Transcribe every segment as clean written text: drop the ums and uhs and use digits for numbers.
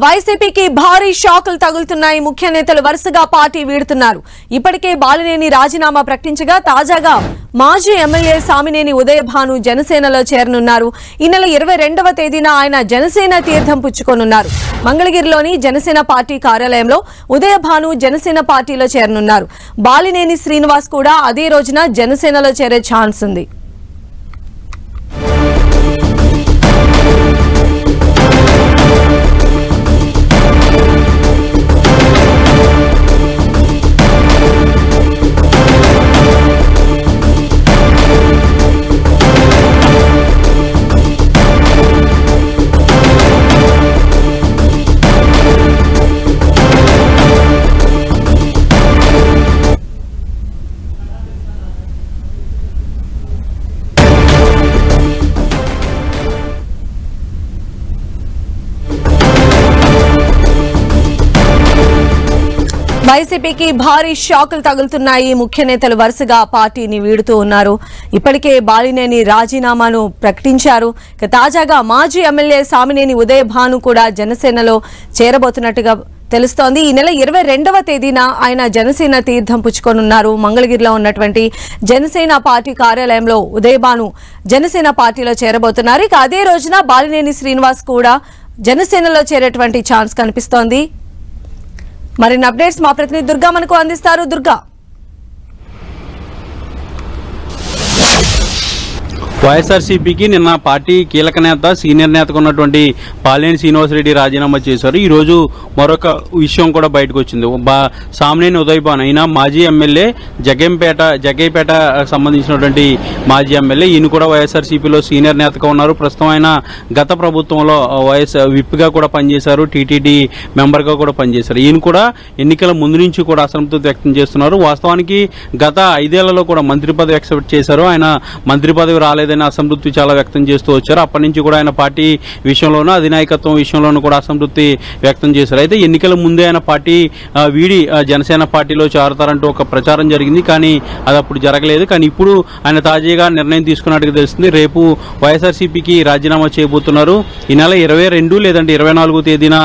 వైసీపీకి భారీ షాకులు తగులుతున్నాయి. ముఖ్య నేతలు వరుసగా పార్టీ వీడుతున్నారు. ఇప్పటికే బాలినేని రాజీనామా ప్రకటించగా తాజాగా మాజీ ఎమ్మెల్యే సామినేని ఉదయభాను జనసేనలో చేరనున్నారు. ఈ నెల 22వ తేదీన ఆయన జనసేన తీర్థం పుచ్చుకోనున్నారు. మంగళగిరిలోని జనసేన పార్టీ కార్యాలయంలో ఉదయభాను జనసేన పార్టీలో చేరనున్నారు. బాలినేని శ్రీనివాస్ కూడా అదే రోజున జనసేనలో చేరే ఛాన్స్ ఉంది. వైసీపీకి భారీ షాకులు తగులుతున్నాయి. ముఖ్య నేతలు వరుసగా పార్టీని వీడుతూ ఉన్నారు. ఇప్పటికే బాలినేని రాజీనామాను ప్రకటించారు. తాజాగా మాజీ ఎమ్మెల్యే సామినేని ఉదయభాను కూడా జనసేనలో చేరబోతున్నట్టుగా తెలుస్తోంది. ఈ నెల 22వ తేదీన ఆయన జనసేన తీర్థం పుచ్చుకోనున్నారు. మంగళగిరిలో ఉన్నటువంటి జనసేన పార్టీ కార్యాలయంలో ఉదయభాను జనసేన పార్టీలో చేరబోతున్నారు. ఇక అదే రోజున బాలినేని శ్రీనివాస్ కూడా జనసేనలో చేరేటువంటి ఛాన్స్ కనిపిస్తోంది. మరిన్ని అప్డేట్స్ మా ప్రతినిధి దుర్గా మనకు అందిస్తారు. దుర్గా, వైఎస్ఆర్సీపీకి నిన్న పార్టీ కీలక నేత సీనియర్ నేతగా ఉన్నటువంటి బాలినేని శ్రీనివాసరెడ్డి రాజీనామా చేశారు. ఈ రోజు మరొక విషయం కూడా బయటకు వచ్చింది. సామినేని ఉదయభాను అయినా మాజీ ఎమ్మెల్యే జగ్గయ్యపేట సంబంధించినటువంటి మాజీ ఎమ్మెల్యే, ఈయన కూడా వైఎస్ఆర్సీపీలో సీనియర్ నేతగా ఉన్నారు. ప్రస్తుతం ఆయన గత ప్రభుత్వంలో విప్గా కూడా పనిచేశారు, టీటీడీ మెంబర్గా కూడా పనిచేశారు. ఈయన కూడా ఎన్నికల ముందు నుంచి కూడా అసంతృప్తి వ్యక్తం చేస్తున్నారు. వాస్తవానికి గత 5 ఏళ్లలో కూడా మంత్రి పదవి ఎక్సెప్ట్ చేశారు. ఆయన మంత్రి పదవి రాలేదని అసంతృప్తి చాలా వ్యక్తం చేస్తూ వచ్చారు. అప్పటి నుంచి కూడా ఆయన పార్టీ విషయంలోనూ అధినాయకత్వం విషయంలోనూ కూడా అసంతృప్తి వ్యక్తం చేశారు. అయితే ఎన్నికల ముందే ఆయన పార్టీ వీడి జనసేన పార్టీలో చేరతారంటూ ఒక ప్రచారం జరిగింది. కానీ అది అప్పుడు జరగలేదు. కానీ ఇప్పుడు ఆయన తాజాగా నిర్ణయం తీసుకున్నట్టుగా తెలుస్తుంది. రేపు వైఎస్ఆర్సీపీకి రాజీనామా చేయబోతున్నారు. ఈ నెల 22 లేదంటే 24వ తేదీన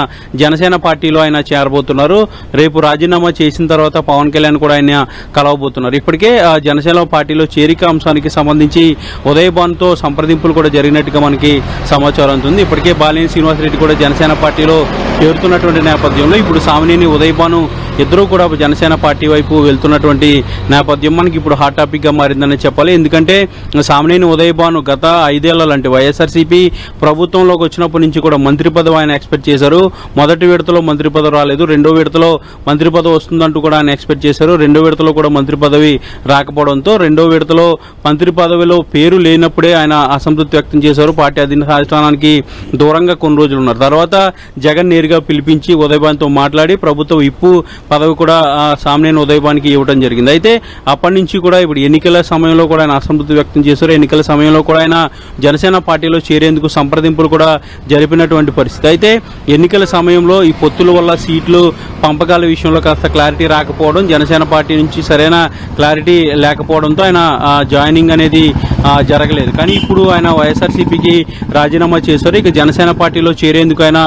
జనసేన పార్టీలో ఆయన చేరబోతున్నారు. రేపు రాజీనామా చేసిన తర్వాత పవన్ కళ్యాణ్ కూడా ఆయన కలవబోతున్నారు. ఇప్పటికే జనసేన పార్టీలో చేరిక అంశానికి సంబంధించి ఉదయభానుతో సంప్రదింపులు కూడా జరిగినట్టుగా మనకి సమాచారం ఉంది. ఇప్పటికే బాలినేని శ్రీనివాసరెడ్డి కూడా జనసేన పార్టీలో చేరుతున్నటువంటి నేపథ్యంలో ఇప్పుడు సామినేని ఉదయభాను ఇద్దరూ కూడా జనసేన పార్టీ వైపు వెళ్తున్నటువంటి నేపథ్యం మనకి ఇప్పుడు హాట్ టాపిక్ గా మారిందని చెప్పాలి. ఎందుకంటే సామినేని ఉదయభాను గత 5 ఏళ్లలో అంటే వైఎస్ఆర్సీపీ ప్రభుత్వంలోకి వచ్చినప్పటి నుంచి కూడా మంత్రి పదవి ఆయన ఎక్స్పెక్ట్ చేశారు. మొదటి విడతలో మంత్రి పదవి రాలేదు. రెండో విడతలో మంత్రి పదవి వస్తుందంటూ కూడా ఆయన ఎక్స్పెక్ట్ చేశారు. రెండో విడతలో కూడా మంత్రి పదవి రాకపోవడంతో రెండో విడతలో మంత్రి పదవిలో పేరు లేనప్పుడే ఆయన అసంతృప్తి వ్యక్తం చేశారు. పార్టీ అధిష్టానానికి దూరంగా కొన్ని రోజులు ఉన్నారు. తర్వాత జగన్ నేరుగా పిలిపించి ఉదయభాన్తో మాట్లాడి ప్రభుత్వ విప్పు పదవి కూడా సామినేని ఉదయభానికి ఇవ్వడం జరిగింది. అయితే అప్పటి నుంచి కూడా ఇప్పుడు ఎన్నికల సమయంలో కూడా ఆయన అసంతృప్తి వ్యక్తం చేశారు. ఎన్నికల సమయంలో కూడా ఆయన జనసేన పార్టీలో చేరేందుకు సంప్రదింపులు కూడా జరిపినటువంటి పరిస్థితి. అయితే ఎన్నికల సమయంలో ఈ పొత్తుల వల్ల సీట్లు పంపకాల విషయంలో కాస్త క్లారిటీ రాకపోవడం, జనసేన పార్టీ నుంచి సరైన క్లారిటీ లేకపోవడంతో ఆయన జాయినింగ్ అనేది జరగలేదు. కానీ ఇప్పుడు ఆయన వైఎస్ఆర్సీపీకి రాజీనామా చేశారు. ఇక జనసేన పార్టీలో చేరేందుకు ఆయన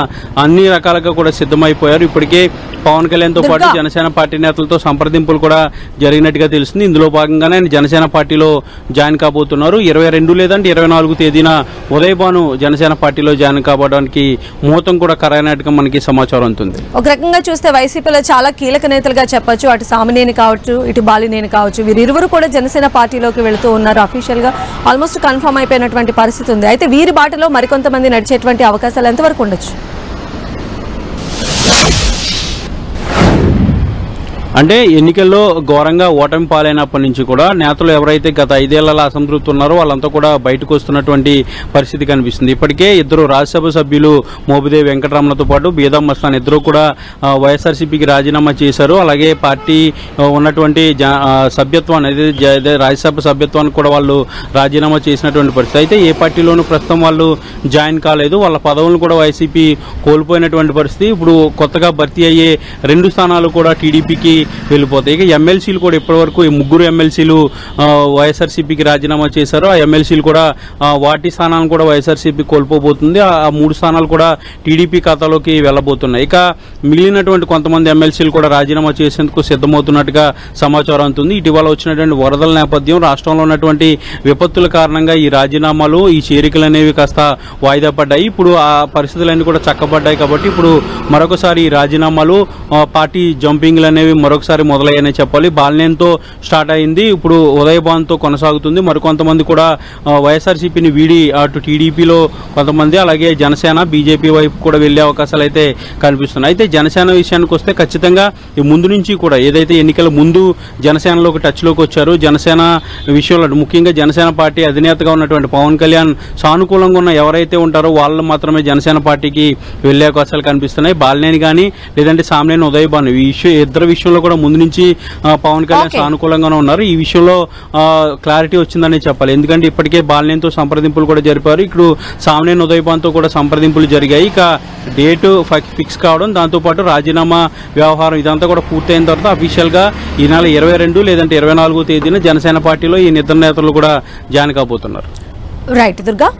అన్ని రకాలుగా కూడా సిద్ధమైపోయారు. ఇప్పటికే పవన్ కళ్యాణ్తో పాటు జనసేన పార్టీ నేతలతో సంప్రదింపులు కూడా జరిగినట్టుగా తెలుస్తుంది. ఇందులో భాగంగానే ఆయన జనసేన పార్టీలో జాయిన్ కాబోతున్నారు. 22 లేదంటే 24 తేదీన ఉదయభాను జనసేన పార్టీలో జాయిన్ కాబోవడానికి ముహూర్తం కూడా ఖరారైనట్టుగా మనకి సమాచారం ఉంటుంది. ఒక రకంగా చూస్తే వైసీపీలో చాలా కీలక నేతలుగా చెప్పొచ్చు. అటు సామినేని కావచ్చు, ఇటు బాలినేని కావచ్చు, వీరిరువురు కూడా జనసేన పార్టీలోకి వెళుతూ ఉన్నారు. అఫీషియల్ గా ఆల్మోస్ట్ కన్ఫర్మ్ అయిపోయినటువంటి పరిస్థితి ఉంది. అయితే వీరి బాటలో మరికొంతమంది నడిచేటువంటి అవకాశాలు ఎంతవరకు ఉండొచ్చు? అంటే ఎన్నికల్లో ఘోరంగా ఓటమి పాలైనప్పటి నుంచి కూడా నేతలు ఎవరైతే గత 5 ఏళ్లలో అసంతృప్తి ఉన్నారో వాళ్ళంతా కూడా బయటకు వస్తున్నటువంటి పరిస్థితి కనిపిస్తుంది. ఇప్పటికే ఇద్దరు రాజ్యసభ సభ్యులు మోపిదేవి వెంకటరమణతో పాటు బీదా మస్తాన్ ఇద్దరు కూడా వైఎస్ఆర్సీపీకి రాజీనామా చేశారు. అలాగే పార్టీ ఉన్నటువంటి సభ్యత్వాన్ని రాజ్యసభ సభ్యత్వానికి కూడా వాళ్ళు రాజీనామా చేసినటువంటి పరిస్థితి. అయితే ఏ పార్టీలోనూ ప్రస్తుతం వాళ్ళు జాయిన్ కాలేదు. వాళ్ళ పదవులను కూడా వైసీపీ కోల్పోయినటువంటి పరిస్థితి. ఇప్పుడు కొత్తగా భర్తీ అయ్యే 2 స్థానాలు కూడా టీడీపీకి వెళ్ళిపోతాయి. ఇక ఎమ్మెల్సీలు కూడా ఇప్పటివరకు ఈ ముగ్గురు ఎమ్మెల్సీలు వైఎస్ఆర్సీపీకి రాజీనామా చేశారు. ఆ ఎమ్మెల్సీలు కూడా వాటి స్థానాలను కూడా వైఎస్ఆర్సీపీ కోల్పోబోతుంది. ఆ 3 స్థానాలు కూడా టీడీపీ ఖాతాలోకి వెళ్ళబోతున్నాయి. ఇక మిగిలినటువంటి కొంతమంది ఎమ్మెల్సీలు కూడా రాజీనామా చేసేందుకు సిద్ధమవుతున్నట్టుగా సమాచారం అందుతుంది. ఇటీవల వచ్చినటువంటి వరదల నేపథ్యం, రాష్ట్రంలో ఉన్నటువంటి విపత్తుల కారణంగా ఈ రాజీనామాలు, ఈ చేరికలు అనేవి కాస్త వాయిదా పడ్డాయి. ఇప్పుడు ఆ పరిస్థితులన్నీ కూడా చక్కబడ్డాయి కాబట్టి ఇప్పుడు మరొకసారి ఈ రాజీనామాలు, పార్టీ జంపింగ్లు అనేవి మరొకసారి మొదలయ్యాయని చెప్పాలి. బాలినేనితో స్టార్ట్ అయింది, ఇప్పుడు ఉదయభాన్తో కొనసాగుతుంది. మరికొంతమంది కూడా వైఎస్ఆర్సీపీని వీడి అటు టీడీపీలో కొంతమంది, అలాగే జనసేన, బీజేపీ వైపు కూడా వెళ్లే అవకాశాలు అయితే కనిపిస్తున్నాయి. అయితే జనసేన విషయానికి వస్తే ఖచ్చితంగా ఈ ముందు నుంచి కూడా ఏదైతే ఎన్నికల ముందు జనసేనలోకి టచ్లోకి వచ్చారు, జనసేన విషయంలో ముఖ్యంగా జనసేన పార్టీ అధినేతగా ఉన్నటువంటి పవన్ కళ్యాణ్ సానుకూలంగా ఉన్న ఎవరైతే ఉంటారో వాళ్ళు మాత్రమే జనసేన పార్టీకి వెళ్లే అవకాశాలు కనిపిస్తున్నాయి. బాలినేని కానీ లేదంటే సామినేని ఉదయభాను ఈ ఇద్దరు విషయంలో కూడా ముందు నుంచి పవన్ కళ్యాణ్ సానుకూలంగానే ఉన్నారు. ఈ విషయంలో క్లారిటీ వచ్చిందని చెప్పాలి. ఎందుకంటే ఇప్పటికే బాలినేనితో సంప్రదింపులు కూడా జరిపారు. ఇప్పుడు సామినేని ఉదయభాన్తో కూడా సంప్రదింపులు జరిగాయి. ఇక డేటు ఫిక్స్ కావడం, దాంతోపాటు రాజీనామా వ్యవహారం ఇదంతా కూడా పూర్తయిన తర్వాత అఫీషియల్ గా ఈ నెల 22 లేదంటే 24వ తేదీన జనసేన పార్టీలో ఈ నిద్ర నేతలు కూడా జాయిన్ కాబోతున్నారు. రైట్ దుర్గా.